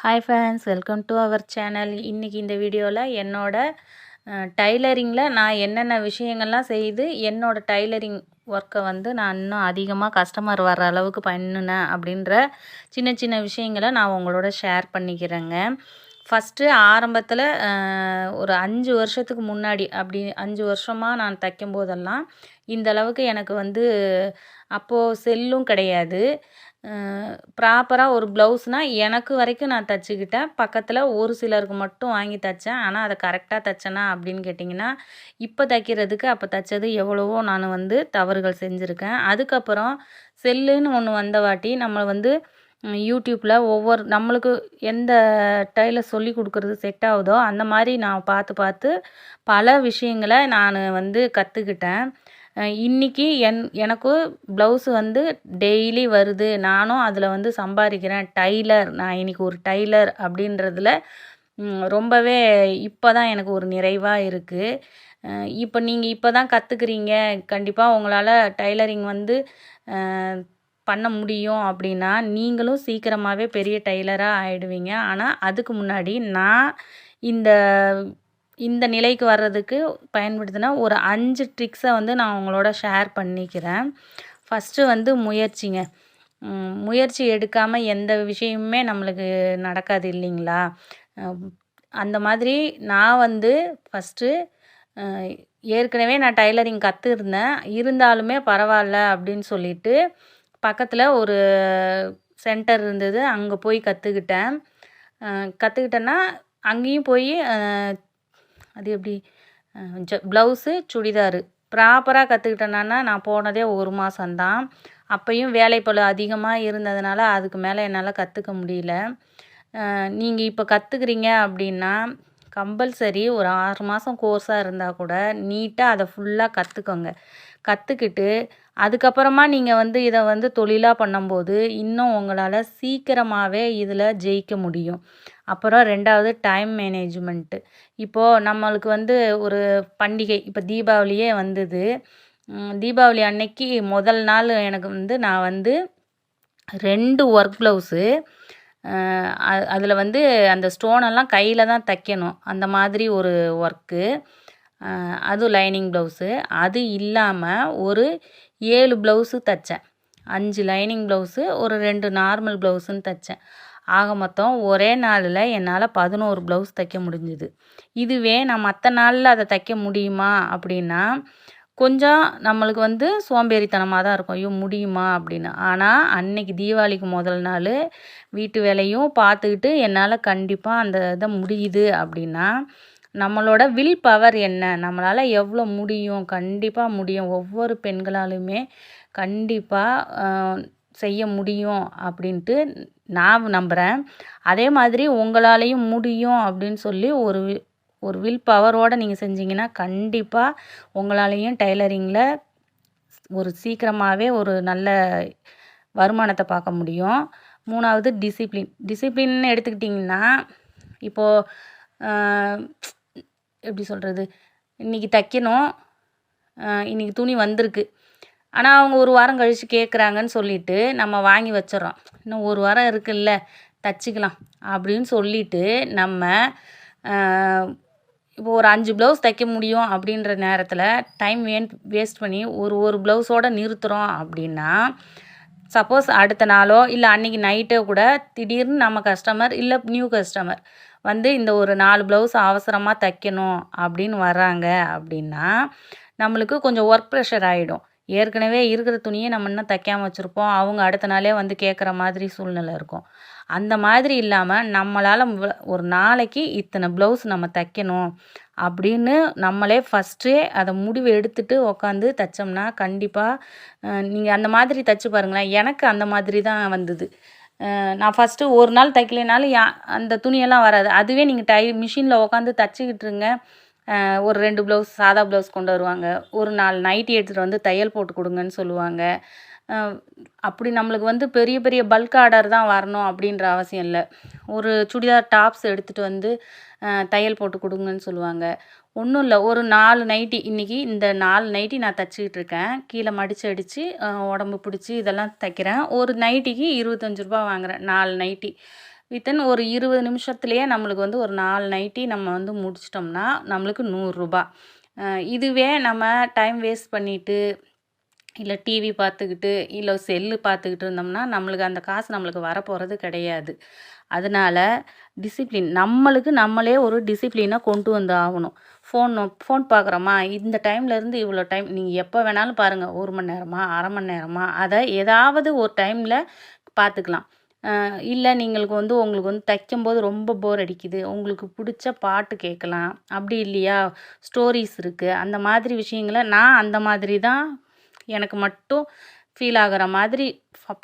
Hi friends, welcome to our channel. இன்றைக்கி இந்த வீடியோவில் டைலரிங்கில் நான் என்னென்ன விஷயங்கள்லாம் செய்து என்னோடய டைலரிங் ஒர்க்கை நான் இன்னும் அதிகமாக கஸ்டமர் வர்ற அளவுக்கு பண்ணினேன் அப்படின்ற சின்ன சின்ன விஷயங்களை நான் உங்களோட ஷேர் பண்ணிக்கிறேங்க. ஃபஸ்ட்டு ஆரம்பத்தில் ஒரு 5 வருஷத்துக்கு முன்னாடி, அப்படி 5 வருஷமாக நான் தைக்கும் போதெல்லாம் இந்த அளவுக்கு எனக்கு அப்போது செல்லும் கிடையாது. ப்ராப்பராக ஒரு ப்ளவுஸ்னால் எனக்கு வரைக்கும் நான் தைச்சிக்கிட்டேன். பக்கத்தில் ஒரு சிலருக்கு மட்டும் வாங்கி தைச்சேன். ஆனால் அதை கரெக்டாக தைச்சேனா அப்படின்னு கேட்டிங்கன்னா, இப்போ தைக்கிறதுக்கு அப்போ தைச்சது எவ்வளவோ நான் தவறுகள் செஞ்சுருக்கேன். அதுக்கப்புறம் செல்லுன்னு ஒன்று வந்தவாட்டி நம்ம யூடியூப்பில் நம்மளுக்கு எந்த டைலர் சொல்லி கொடுக்குறது செட் ஆகுதோ அந்த மாதிரி நான் பார்த்து பார்த்து பல விஷயங்களை நான் கற்றுக்கிட்டேன். இன்றைக்கி எனக்கு ப்ளவுஸு டெய்லி வருது. நானும் அதில் சம்பாதிக்கிறேன். நான் இன்றைக்கி ஒரு டைலர் அப்படின்றதுல ரொம்பவே இப்போ தான் எனக்கு ஒரு நிறைவாக இருக்குது. இப்போ நீங்கள் இப்போ தான் கற்றுக்குறீங்க, கண்டிப்பாக உங்களால் டைலரிங் பண்ண முடியும் அப்படின்னா நீங்களும் சீக்கிரமாகவே பெரிய டைலராக ஆகிடுவீங்க. ஆனால் அதுக்கு முன்னாடி நான் இந்த இந்த நிலைக்கு வர்றதுக்கு பயன்படுத்தின ஒரு 5 ட்ரிக்ஸை நான் உங்களோட ஷேர் பண்ணிக்கிறேன். ஃபஸ்ட்டு முயற்சிங்க. முயற்சி எடுக்காமல் எந்த விஷயமுமே நம்மளுக்கு நடக்காது இல்லைங்களா? அந்த மாதிரி நான் ஃபஸ்ட்டு ஏற்கனவே நான் டைலரிங் கற்றுருந்தேன். இருந்தாலுமே பரவாயில்ல அப்படின்னு சொல்லிட்டு பக்கத்தில் ஒரு சென்டர் இருந்தது. அங்கே போய் கற்றுக்கிட்டேன். கற்றுக்கிட்டேன்னா அங்கேயும் போய் அது எப்படி ப்ளவுஸு, சுடிதாரு ப்ராப்பராக கற்றுக்கிட்டேன்னா நான் போனதே 1 மாதம்தான். அப்பையும் வேலைப்பளு அதிகமாக இருந்ததுனால அதுக்கு மேலே என்னால் கற்றுக்க முடியல. நீங்கள் இப்போ கற்றுக்குறீங்க அப்படின்னா கம்பல்சரி ஒரு 6 மாதம் கோர்ஸாக இருந்தால் கூட நீட்டாக அதை ஃபுல்லாக கற்றுக்கோங்க. கற்றுக்கிட்டு அதுக்கப்புறமா நீங்கள் இதை தொழிலாக பண்ணும்போது இன்னும் உங்களால் சீக்கிரமாகவே இதில் ஜெயிக்க முடியும். அப்புறம் 2வது டைம் மேனேஜ்மெண்ட்டு. இப்போது நம்மளுக்கு ஒரு பண்டிகை, இப்போ தீபாவளியே வந்தது. தீபாவளி அன்னைக்கு முதல் நாள் எனக்கு நான் 2 ஒர்க் ப்ளவுஸு, அதில் அந்த ஸ்டோனெல்லாம் கையில் தான் தைக்கணும். அந்த மாதிரி ஒரு ஒர்க்கு, அதுவும் லைனிங் ப்ளவுஸு. அது இல்லாமல் ஒரு 7 ப்ளவுஸு தைச்சேன். 5 லைனிங் ப்ளவுஸு, ஒரு 2 நார்மல் ப்ளவுஸுன்னு தைச்சேன். ஆக மொத்தம் ஒரே நாளில் என்னால் 11 ப்ளவுஸ் தைக்க முடிஞ்சுது. இதுவே நான் மற்ற நாளில் அதை தைக்க முடியுமா அப்படின்னா கொஞ்சம் நம்மளுக்கு சோம்பேறித்தனமாக தான் இருக்கும். ஐயோ முடியுமா அப்படின்னு. ஆனால் அன்னைக்கு தீபாவளிக்கு முதல் நாள் வீட்டு வேலையும் பார்த்துக்கிட்டு என்னால் கண்டிப்பாக அந்த இதை முடியுது அப்படின்னா நம்மளோட வில் பவர் என்ன, நம்மளால் எவ்வளோ முடியும், கண்டிப்பாக முடியும். ஒவ்வொரு பெண்களாலுமே கண்டிப்பாக செய்ய முடியும் அப்படின்ட்டு நான் நம்புகிறேன். அதே மாதிரி உங்களாலேயும் முடியும் அப்படின்னு சொல்லி ஒரு வில் பவரோடு நீங்கள் செஞ்சீங்கன்னா கண்டிப்பாக உங்களாலேயும் டைலரிங்கில் ஒரு சீக்கிரமாகவே ஒரு நல்ல வருமானத்தை பார்க்க முடியும். 3வது டிசிப்ளின் எடுத்துக்கிட்டிங்கன்னா இப்போது எப்படி சொல்கிறது, இன்றைக்கி தைக்கணும், இன்றைக்கி துணி வந்திருக்கு, ஆனால் அவங்க 1 வாரம் கழித்து கேட்குறாங்கன்னு சொல்லிவிட்டு நம்ம வாங்கி வச்சிடறோம். இன்னும் 1 வாரம் இருக்குல்ல தைச்சிக்கலாம் அப்படின்னு சொல்லிவிட்டு நம்ம இப்போ ஒரு 5 ப்ளவுஸ் தைக்க முடியும் அப்படின்ற நேரத்தில் டைம் வேஸ்ட் பண்ணி ஒரு ப்ளவுஸோடு நிறுத்துகிறோம் அப்படின்னா சப்போஸ் அடுத்த நாளோ இல்லை அன்றைக்கி நைட்டோ கூட திடீர்னு நம்ம கஸ்டமர் இல்லை நியூ கஸ்டமர் இந்த ஒரு 4 ப்ளவுஸ் அவசரமாக தைக்கணும் அப்படின்னு வர்றாங்க அப்படின்னா நம்மளுக்கு கொஞ்சம் ஒர்க் ப்ரெஷர் ஆகிடும். ஏற்கனவே இருக்கிற துணியை நம்ம இன்னும் தைக்காமல் வச்சுருப்போம். அவங்க அடுத்த நாளே கேட்குற மாதிரி சூழ்நிலை இருக்கும். அந்த மாதிரி இல்லாமல் நம்மளால் ஒரு நாளைக்கு இத்தனை ப்ளவுஸ் நம்ம தைக்கணும் அப்படின்னு நம்மளே ஃபஸ்ட்டே அதை முடிவு எடுத்துகிட்டு உக்காந்து தைச்சோம்னா கண்டிப்பாக நீங்கள் அந்த மாதிரி தைச்சி பாருங்களேன். எனக்கு அந்த மாதிரி தான் வந்தது. நான் ஃபஸ்ட்டு ஒரு நாள் தைக்கலைனாலும் அந்த துணியெல்லாம் வராது. அதுவே நீங்கள் மிஷினில் உட்காந்து தைச்சிக்கிட்டுருங்க. ஒரு 2 ப்ளவுஸ் சாதா ப்ளவுஸ் கொண்டு வருவாங்க. ஒரு 4 நைட்டி எடுத்துகிட்டு தையல் போட்டு கொடுங்கன்னு சொல்லுவாங்க. அப்படி நம்மளுக்கு பெரிய பெரிய பல்க் ஆர்டர் தான் வரணும் அப்படின்ற அவசியம் இல்லை. ஒரு சுடிதார் டாப்ஸ் எடுத்துகிட்டு தையல் போட்டு கொடுங்கன்னு சொல்லுவாங்க. ஒன்றும் இல்லை, ஒரு 4 நைட்டி, இன்றைக்கி இந்த 4 நைட்டி நான் தைச்சிக்கிட்டு இருக்கேன். கீழே மடித்து அடித்து உடம்பு பிடிச்சி இதெல்லாம் தைக்கிறேன். ஒரு நைட்டிக்கு ரூ. 25 வாங்குகிறேன். 4 நைட்டி வித்தின் ஒரு 20 நிமிஷத்துலேயே நம்மளுக்கு வந்து ஒரு 4 நைட்டி நம்ம வந்து முடிச்சிட்டோம்னா நம்மளுக்கு ரூ. 100. இதுவே நம்ம டைம் வேஸ்ட் பண்ணிவிட்டு இல்லை டிவி பார்த்துக்கிட்டு இல்லை செல்லு பார்த்துக்கிட்டு இருந்தோம்னா நம்மளுக்கு அந்த காசு நம்மளுக்கு வரப்போகிறது கிடையாது. அதனால் டிசிப்ளின் நம்மளுக்கு நம்மளே ஒரு டிசிப்ளினை கொண்டு வந்து ஆகணும். ஃபோன் பார்க்குறோமா, இந்த டைம்லேருந்து இவ்வளோ டைம் நீங்கள் எப்போ வேணாலும் பாருங்கள், 1 மணி நேரமா, அரை மணி நேரமா, அதை ஏதாவது ஒரு டைமில் பார்த்துக்கலாம். இல்லை உங்களுக்கு வந்து தைக்கும்போது ரொம்ப போர் அடிக்குது, உங்களுக்கு பிடிச்ச பாட்டு கேட்கலாம். அப்படி இல்லையா, ஸ்டோரிஸ் இருக்குது. அந்த மாதிரி விஷயங்களை நான் அந்த மாதிரி தான் எனக்கு மட்டும் ஃபீல் ஆகிற மாதிரி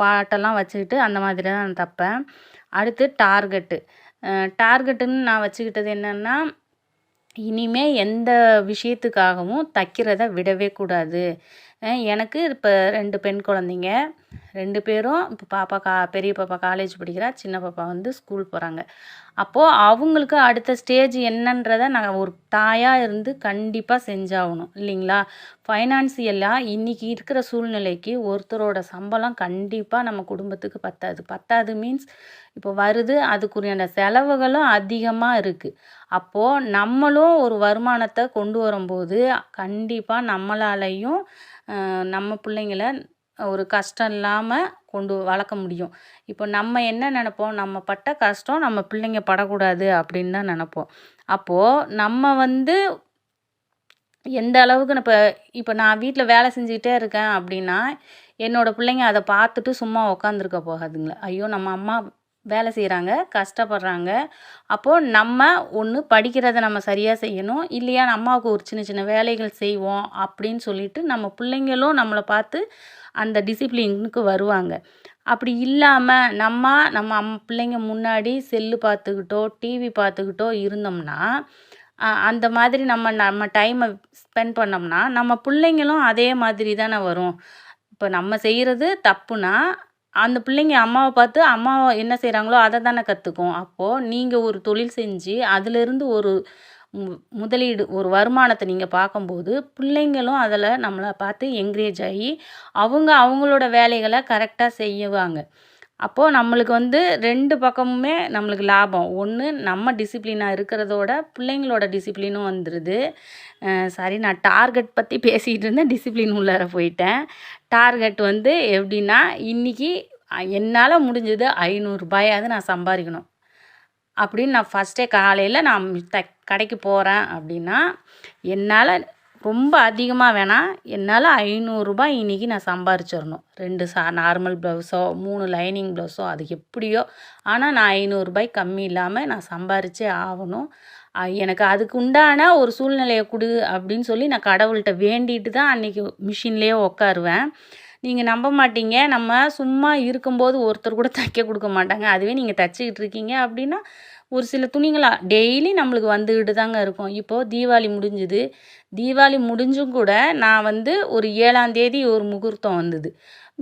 பாட்டெல்லாம் வச்சுக்கிட்டு அந்த மாதிரி தான் நான் தைப்பேன். அடுத்து டார்கெட்டுன்னு நான் வச்சுக்கிட்டது என்னென்னா, இனிமே எந்த விஷயத்துக்காகவும் தைக்கிறத விடவே கூடாது. எனக்கு இப்போ 2 பெண் குழந்தைங்க, 2 பேரும் இப்போ பெரிய பாப்பா காலேஜ் படிக்கிறா, சின்ன பாப்பா வந்து ஸ்கூல் போகிறாங்க. அப்போது அவங்களுக்கு அடுத்த ஸ்டேஜ் என்னன்றதை நான் ஒரு தாயாக இருந்து கண்டிப்பாக செஞ்சாகணும் இல்லைங்களா. ஃபைனான்சியலாக இன்றைக்கி இருக்கிற சூழ்நிலைக்கு ஒருத்தரோட சம்பளம் கண்டிப்பாக நம்ம குடும்பத்துக்கு பத்தாது மீன்ஸ் இப்போ வருது, அதுக்குரியான செலவுகளும் அதிகமாக இருக்குது. அப்போது நம்மளும் ஒரு வருமானத்தை கொண்டு வரும்போது கண்டிப்பாக நம்மளாலையும் நம்ம பிள்ளைங்கள ஒரு கஷ்டம் இல்லாமல் வளர்க்க முடியும். இப்போ நம்ம என்ன நினைப்போம், நம்ம பட்ட கஷ்டம் நம்ம பிள்ளைங்க படக்கூடாது அப்படின்னு தான் நினைப்போம். அப்போது நம்ம வந்து எந்த அளவுக்கு இப்போ நான் வீட்டில் வேலை செஞ்சுக்கிட்டே இருக்கேன் அப்படின்னா என்னோடய பிள்ளைங்க அதை பார்த்துட்டு சும்மா உக்காந்துருக்க போகாதுங்களா. ஐயோ நம்ம அம்மா வேலை செய்கிறாங்க, கஷ்டப்படுறாங்க, அப்போது நம்ம ஒன்று படிக்கிறத நம்ம சரியாக செய்யணும், இல்லையா அம்மாவுக்கு ஒரு சின்ன சின்ன வேலைகள் செய்வோம் அப்படின்னு சொல்லிட்டு நம்ம பிள்ளைங்களும் நம்மளை பார்த்து அந்த டிசிப்ளினுக்கு வருவாங்க. அப்படி இல்லாமல் நம்ம பிள்ளைங்க முன்னாடி செல்லு பார்த்துக்கிட்டோ டிவி பார்த்துக்கிட்டோ இருந்தோம்னா அந்த மாதிரி நம்ம டைமை ஸ்பெண்ட் பண்ணோம்னா நம்ம பிள்ளைங்களும் அதே மாதிரி தானே வரும். இப்போ நம்ம செய்கிறது தப்புனா அந்த பிள்ளைங்க அம்மாவை பார்த்து அம்மாவை என்ன செய்கிறாங்களோ அதை தானே கற்றுக்கும். அப்போது நீங்கள் ஒரு தொழில் செஞ்சு அதிலிருந்து ஒரு முதலீடு ஒரு வருமானத்தை நீங்கள் பார்க்கும்போது பிள்ளைங்களும் அதில் நம்மளை பார்த்து என்கரேஜ் ஆகி அவங்களோட வேலைகளை கரெக்டாக செய்வாங்க. அப்போது நம்மளுக்கு வந்து 2 பக்கமுமே நம்மளுக்கு லாபம். ஒன்று நம்ம டிசிப்ளினாக இருக்கிறதோட பிள்ளைங்களோட டிசிப்ளினும் வந்துடுது. சரி, நான் டார்கெட் பற்றி பேசிகிட்டு இருந்தேன், டிசிப்ளின் உள்ளார போயிட்டேன். டார்கெட் வந்து எப்படின்னா, இன்றைக்கி என்னால் முடிஞ்சது ரூ. 500 நான் சம்பாதிக்கணும் அப்படின்னு நான் ஃபஸ்ட்டே காலையில் நான் கடைக்கு போகிறேன் அப்படின்னா என்னால் ரொம்ப அதிகமாக வேணாம், என்னால் ரூ. 500 இன்றைக்கி நான் சம்பாரிச்சிடணும். 2 நார்மல் ப்ளவுஸோ 3 லைனிங் ப்ளவுஸோ அது எப்படியோ, ஆனால் நான் ரூ. 500 கம்மி இல்லாமல் நான் சம்பாரிச்சே ஆகணும். எனக்கு அதுக்கு உண்டான ஒரு சூழ்நிலையை கொடு அப்படின்னு சொல்லி நான் கடவுள்கிட்ட வேண்டிட்டு தான் அன்றைக்கி மிஷின்லேயே உட்காருவேன். நீங்கள் நம்ப மாட்டீங்க, நம்ம சும்மா இருக்கும்போது ஒருத்தர் கூட தைக்க கொடுக்க மாட்டாங்க. அதுவே நீங்கள் தைச்சிக்கிட்டு இருக்கீங்க அப்படின்னா ஒரு சில துணிங்களா டெய்லி நம்மளுக்கு வந்துக்கிட்டு தாங்க இருக்கும். இப்போது தீபாவளி முடிஞ்சும் கூட நான் வந்து ஒரு 7ஆம் தேதி ஒரு முகூர்த்தம் வந்தது,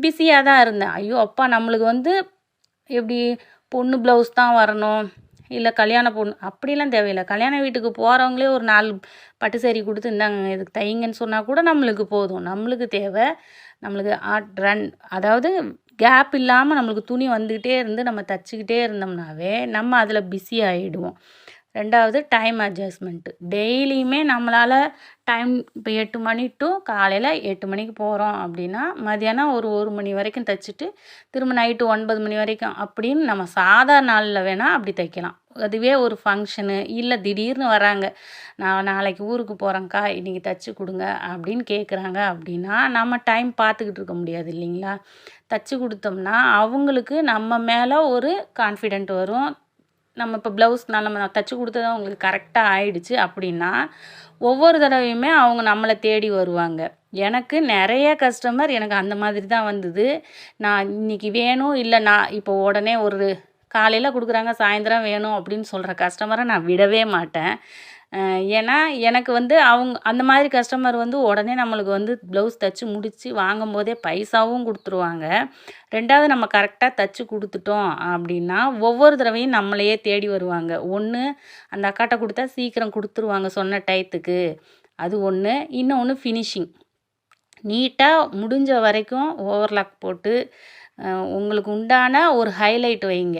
பிஸியாக தான் இருந்தேன். ஐயோ அப்பா, நம்மளுக்கு வந்து எப்படி பொண்ணு ப்ளவுஸ் தான் வரணும், இல்லை கல்யாண பொண்ணு அப்படிலாம் தேவையில்லை. கல்யாண வீட்டுக்கு போகிறவங்களே ஒரு 4 பட்டு சேரீ கொடுத்து இந்தாங்க இதுக்கு தைங்கன்னு சொன்னால் கூட நம்மளுக்கு போதும். நம்மளுக்கு தேவை நம்மளுக்கு அதாவது கேப் இல்லாமல் நம்மளுக்கு துணி வந்துக்கிட்டே இருந்து நம்ம தைச்சிக்கிட்டே இருந்தோம்னாவே நம்ம அதில் பிஸி ஆகிடுவோம். 2வது டைம் அட்ஜஸ்ட்மெண்ட்டு. டெய்லியுமே நம்மளால் டைம் இப்போ 8 மணி டு காலையில் 8 மணிக்கு போகிறோம் அப்படின்னா மதியானம் ஒரு 1 மணி வரைக்கும் தைச்சிட்டு திரும்ப நைட்டு 9 மணி வரைக்கும் அப்படின்னு நம்ம சாதாரண நாளில் வேணால் அப்படி தைக்கலாம். அதுவே ஒரு ஃபங்க்ஷனு இல்லை திடீர்னு வராங்க, நான் நாளைக்கு ஊருக்கு போகிறேங்க்கா இன்றைக்கி தைச்சி கொடுங்க அப்படின்னு கேட்குறாங்க அப்படின்னா நம்ம டைம் பார்த்துக்கிட்டு இருக்க முடியாது இல்லைங்களா. தைச்சி கொடுத்தோம்னா அவங்களுக்கு நம்ம மேலே ஒரு கான்ஃபிடென்ட் வரும். நம்ம இப்போ ப்ளவுஸ் நம்ம தைச்சி கொடுத்தது அவங்களுக்கு கரெக்டாக ஆயிடுச்சு அப்படின்னா ஒவ்வொரு தடவையுமே அவங்க நம்மளை தேடி வருவாங்க. எனக்கு நிறைய கஸ்டமர் எனக்கு அந்த மாதிரி தான் வந்தது. நான் இன்றைக்கி வேணும், இல்லை நான் இப்போ உடனே ஒரு காலையில் கொடுக்குறாங்க சாயந்தரம் வேணும் அப்படின்னு சொல்கிற கஸ்டமரை நான் விடவே மாட்டேன். ஏன்னா எனக்கு வந்து அந்த மாதிரி கஸ்டமர் வந்து உடனே நம்மளுக்கு வந்து ப்ளவுஸ் தைச்சி முடித்து வாங்கும்போதே பைசாவும் கொடுத்துருவாங்க. 2வது நம்ம கரெக்டாக தைச்சி கொடுத்துட்டோம் அப்படின்னா ஒவ்வொரு தடவையும் நம்மளையே தேடி வருவாங்க. ஒன்று அந்த அக்காட்ட கொடுத்தா சீக்கிரம் கொடுத்துருவாங்க சொன்ன டயத்துக்கு, அது ஒன்று. இன்னொன்று ஃபினிஷிங் நீட்டாக முடிஞ்ச வரைக்கும் ஓவர்லாக் போட்டு உங்களுக்கு உண்டான ஒரு ஹைலைட் வைங்க.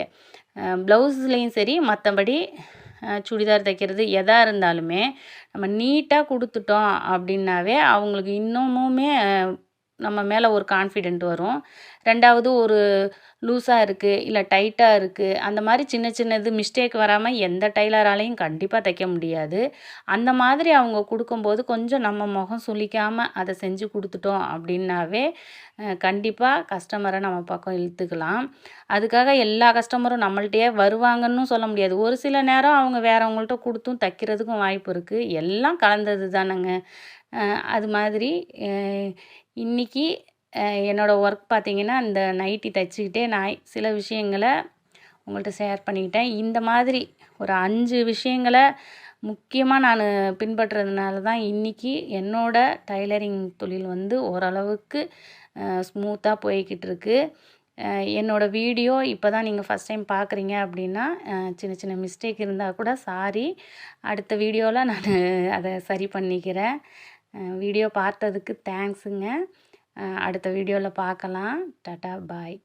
ப்ளவுஸ்லேயும் சரி மற்றபடி சுடிதார் தைக்கிறது எதாக இருந்தாலுமே நம்ம நீட்டாக கொடுத்துட்டோம் அப்படின்னாவே அவங்களுக்கு இன்னமுமே நம்ம மேலே ஒரு கான்ஃபிடென்ட் வரும். 2வது ஒரு லூஸாக இருக்குது இல்லை டைட்டாக இருக்குது அந்த மாதிரி சின்ன சின்னது மிஸ்டேக் வராமல் எந்த டைலராலையும் கண்டிப்பாக தைக்க முடியாது. அந்த மாதிரி அவங்க கொடுக்கும்போது கொஞ்சம் நம்ம முகம் சுளிக்காமல் அதை செஞ்சு கொடுத்துட்டோம் அப்படின்னாவே கண்டிப்பாக கஸ்டமரை நம்ம பக்கம் இழுத்துக்கலாம். அதுக்காக எல்லா கஸ்டமரும் நம்மள்ட்டையே வருவாங்கன்னு சொல்ல முடியாது. ஒரு சில நேரம் அவங்க வேறவங்கள்ட்ட கொடுத்தும் தைக்கிறதுக்கும் வாய்ப்பு இருக்குது. எல்லாம் கலந்தது தானேங்க. அது மாதிரி இன்றைக்கி என்னோடய ஒர்க் பார்த்திங்கன்னா இந்த நைட்டி தைச்சிக்கிட்டே நான் சில விஷயங்களை உங்கள்கிட்ட ஷேர் பண்ணிக்கிட்டேன். இந்த மாதிரி ஒரு 5 விஷயங்களை முக்கியமாக நான் பின்பற்றுறதுனால தான் இன்றைக்கி என்னோடய டைலரிங் தொழில் வந்து ஓரளவுக்கு ஸ்மூத்தாக போய்கிட்டு இருக்கு. என்னோடய வீடியோ இப்போ தான் நீங்கள் ஃபஸ்ட் டைம் பார்க்குறீங்க அப்படின்னா சின்ன சின்ன மிஸ்டேக் இருந்தால் கூட சாரி. அடுத்த வீடியோவில் நான் அதை சரி பண்ணிக்கிறேன். வீடியோ பார்த்ததுக்கு தேங்க்ஸுங்க. அடுத்த வீடியோவில் பார்க்கலாம். டாட்டா பாய்.